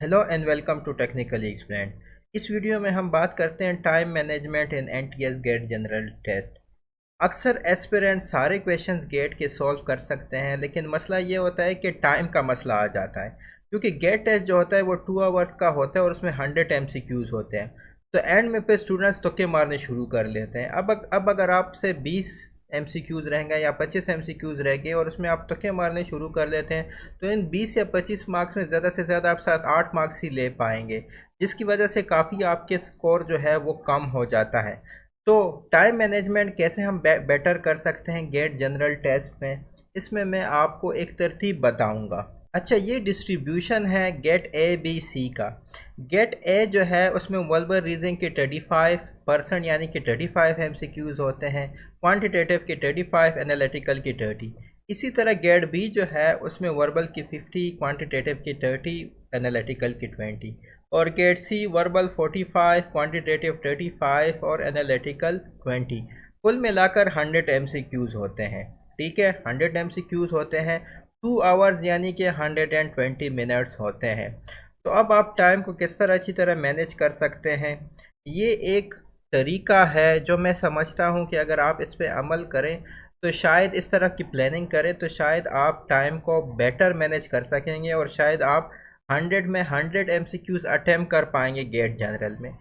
Hello and welcome to technically explained. इस video में हम बात करते हैं time management in NTS GATE general test. अक्सर एस्पिरेंट सारे क्वेश्चंस गेट के सॉल्व कर सकते हैं, लेकिन मसला ये होता है कि टाइम का मसला आ जाता है, क्योंकि गेट टेस्ट जो होता है वो 2 आवर्स का होता है और उसमें 100 MCQs होते हैं। तो एंड में फिर स्टूडेंट्स तुक्के मारने शुरू कर लेते हैं। अब अगर आपसे 20 MCQs रहेंगे या 25 MCQs रह गए और उसमें आप तुक्के मारने शुरू कर लेते हैं, तो इन 20 या 25 मार्क्स में ज़्यादा से ज़्यादा आप 7-8 मार्क्स ही ले पाएंगे, जिसकी वजह से काफ़ी आपके स्कोर जो है वो कम हो जाता है। तो टाइम मैनेजमेंट कैसे हम बेटर कर सकते हैं गेट जनरल टेस्ट में, इसमें मैं आपको एक तरतीब बताऊंगा। अच्छा, ये डिस्ट्रीब्यूशन है गेट ए बी सी का। गेट ए जो है उसमें वर्बल रीजनिंग के 35% यानी कि 35 MCQs होते हैं, क्वांटिटेटिव के 35, एनालिटिकल के 30। इसी तरह गेट बी जो है उसमें वर्बल की 50, क्वांटिटेटिव की 30, एनालिटिकल की 20। और गेट सी वर्बल 45, क्वांटिटेटिव 35 और एनालिटिकल 20। कुल मिलाकर 100 MCQs होते हैं। ठीक है, 100 MCQs होते हैं, 2 आवर्स यानी कि 120 मिनट्स होते हैं। तो अब आप टाइम को किस तरह अच्छी तरह मैनेज कर सकते हैं, ये एक तरीका है जो मैं समझता हूँ कि अगर आप इस पर अमल करें तो शायद इस तरह की प्लानिंग करें तो शायद आप टाइम को बेटर मैनेज कर सकेंगे और शायद आप 100 में 100 MCQs अटैम्प्ट कर पाएंगे गेट जनरल में।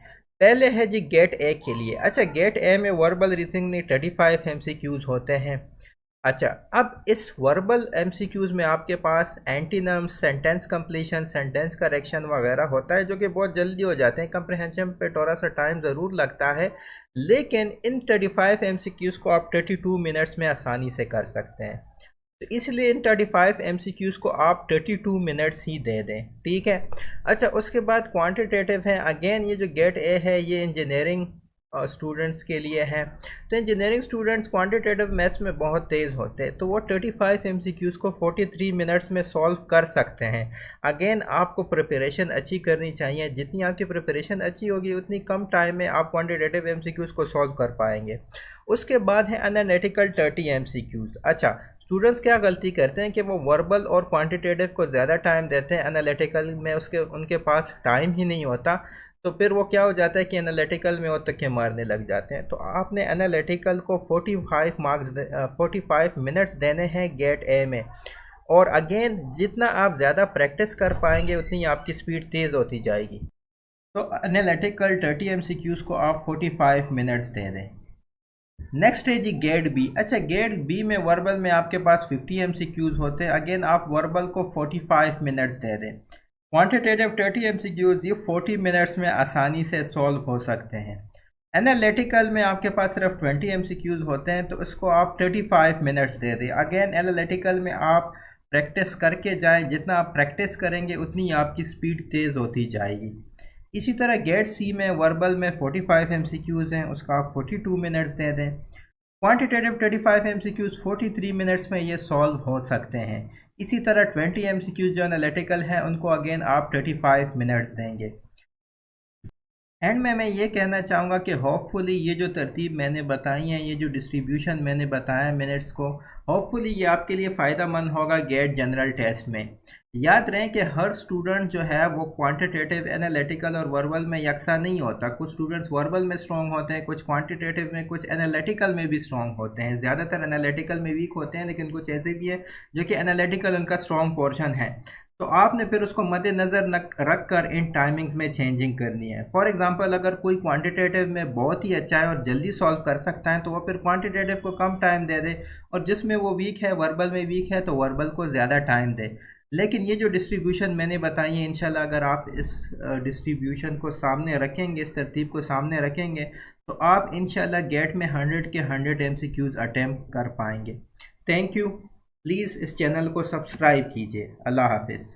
पहले है जी गेट ए के लिए। अच्छा, गेट ए में वर्बल रीजनिंग में 35 MCQs होते हैं। अच्छा, अब इस वर्बल एमसीक्यूज में आपके पास antonyms, sentence completion, sentence correction वगैरह होता है, जो कि बहुत जल्दी हो जाते हैं। कंप्रहेंशन पे थोड़ा सा टाइम ज़रूर लगता है, लेकिन इन 35 एमसीक्यूज को आप 32 मिनट्स में आसानी से कर सकते हैं। तो इसलिए इन 35 एमसीक्यूज को आप 32 मिनट्स ही दे दें। ठीक है। अच्छा, उसके बाद क्वांटिटेटिव है। अगेन ये जो गेट ए है ये इंजीनियरिंग स्टूडेंट्स के लिए हैं। तो इंजीनियरिंग स्टूडेंट्स क्वांटिटेटिव मैथ्स में बहुत तेज़ होते हैं, तो वो 35 MCQs को 43 मिनट्स में सॉल्व कर सकते हैं। अगेन आपको प्रिपरेशन अच्छी करनी चाहिए, जितनी आपकी प्रिपरेशन अच्छी होगी उतनी कम टाइम में आप क्वांटिटेटिव MCQs को सॉल्व कर पाएंगे। उसके बाद है एनालिटिकल 30 MCQs। अच्छा, स्टूडेंट्स क्या गलती करते हैं कि वो वर्बल और क्वांटिटेटिव को ज़्यादा टाइम देते हैं, एनालिटिकल में उनके पास टाइम ही नहीं होता। तो फिर वो क्या हो जाता है कि एनालिटिकल में वो तक्के मारने लग जाते हैं। तो आपने एनालिटिकल को 45 मिनट्स देने हैं गेट ए में। और अगेन जितना आप ज़्यादा प्रैक्टिस कर पाएंगे उतनी आपकी स्पीड तेज़ होती जाएगी। तो एनालिटिकल 30 MCQs को आप 45 मिनट्स दे दें। नेक्स्ट है जी गेट बी। अच्छा, गेट बी में वर्बल में आपके पास 50 MCQs होते हैं। अगेन आप वर्बल को 45 मिनट्स दे दें। क्वांटिटेटिव 30 MCQs ये 40 मिनट्स में आसानी से सॉल्व हो सकते हैं। एनालिटिकल में आपके पास सिर्फ 20 MCQs होते हैं, तो इसको आप 35 मिनट्स दे दें। अगेन एनालिटिकल में आप प्रैक्टिस करके जाएं, जितना आप प्रैक्टिस करेंगे उतनी आपकी स्पीड तेज़ होती जाएगी। इसी तरह गेट सी में वर्बल में 45 MCQs हैं, उसका आप 42 मिनट्स दे दें। क्वांटिटेटिव 35 MCQs 43 मिनट्स में ये सॉल्व हो सकते हैं। इसी तरह 20 MCQs जो एनालिटिकल हैं उनको अगेन आप 35 मिनट्स देंगे। एंड में मैं ये कहना चाहूँगा कि होपफुली ये जो तरतीब मैंने बताई है, ये जो डिस्ट्रीब्यूशन मैंने बताया मिनट्स को, होपफुली ये आपके लिए फ़ायदेमंद होगा गेट जनरल टेस्ट में। याद रहे कि हर स्टूडेंट जो है वो क्वांटिटेटिव, एनालिटिकल और वर्बल में यकसा नहीं होता। कुछ स्टूडेंट्स वर्बल में स्ट्रॉन्ग होते हैं, कुछ क्वांटिटेटिव में, कुछ एनालिटिकल में भी स्ट्रॉन्ग होते हैं। ज़्यादातर एनालिटिकल में वीक होते हैं, लेकिन कुछ ऐसे भी है जो कि एनालिटिकल उनका स्ट्रॉन्ग पोर्शन है। तो आपने फिर उसको मद्देनज़र रख कर इन टाइमिंग्स में चेंजिंग करनी है। फॉर एग्जांपल, अगर कोई क्वांटिटेटिव में बहुत ही अच्छा है और जल्दी सॉल्व कर सकता है, तो वो फिर क्वांटिटेटिव को कम टाइम दे दे, और जिसमें वो वीक है, वर्बल में वीक है, तो वर्बल को ज़्यादा टाइम दे। लेकिन ये जो डिस्ट्रीब्यूशन मैंने बताई है, इंशाल्लाह अगर आप इस डिस्ट्रीब्यूशन को सामने रखेंगे, इस तरतीब को सामने रखेंगे, तो आप इंशाल्लाह गेट में 100 के 100 MCQs अटैम्प्ट कर पाएंगे। Thank you. प्लीज़ इस चैनल को सब्सक्राइब कीजिए। अल्लाह हाफिज़।